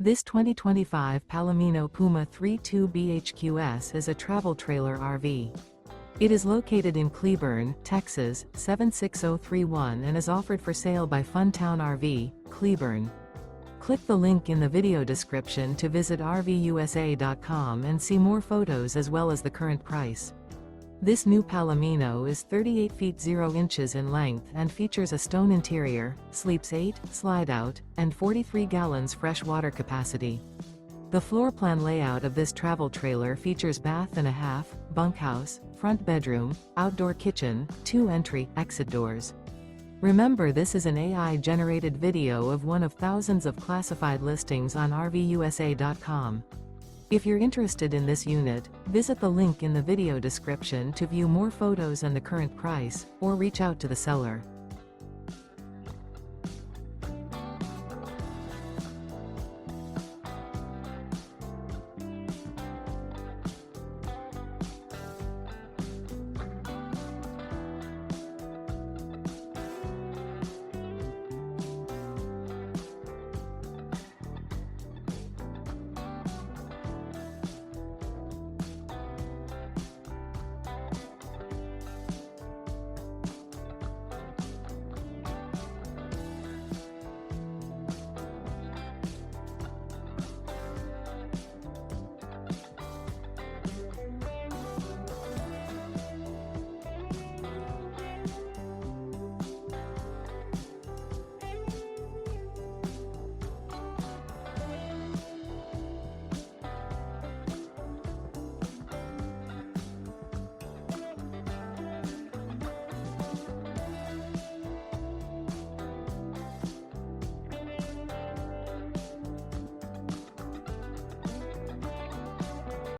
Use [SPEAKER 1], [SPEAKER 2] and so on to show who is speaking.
[SPEAKER 1] This 2025 Palomino Puma 3.2 BHQS is a travel trailer RV. It is located in Cleburne, Texas, 76031 and is offered for sale by Funtown RV, Cleburne. Click the link in the video description to visit RVUSA.com and see more photos as well as the current price. This new Palomino is 38 feet 0 inches in length and features a stone interior, sleeps 8, slide-out, and 43 gallons fresh water capacity. The floor plan layout of this travel trailer features bath and a half, bunkhouse, front bedroom, outdoor kitchen, 2 entry/exit doors. Remember, this is an AI-generated video of one of thousands of classified listings on RVUSA.com. If you're interested in this unit, visit the link in the video description to view more photos and the current price, or reach out to the seller.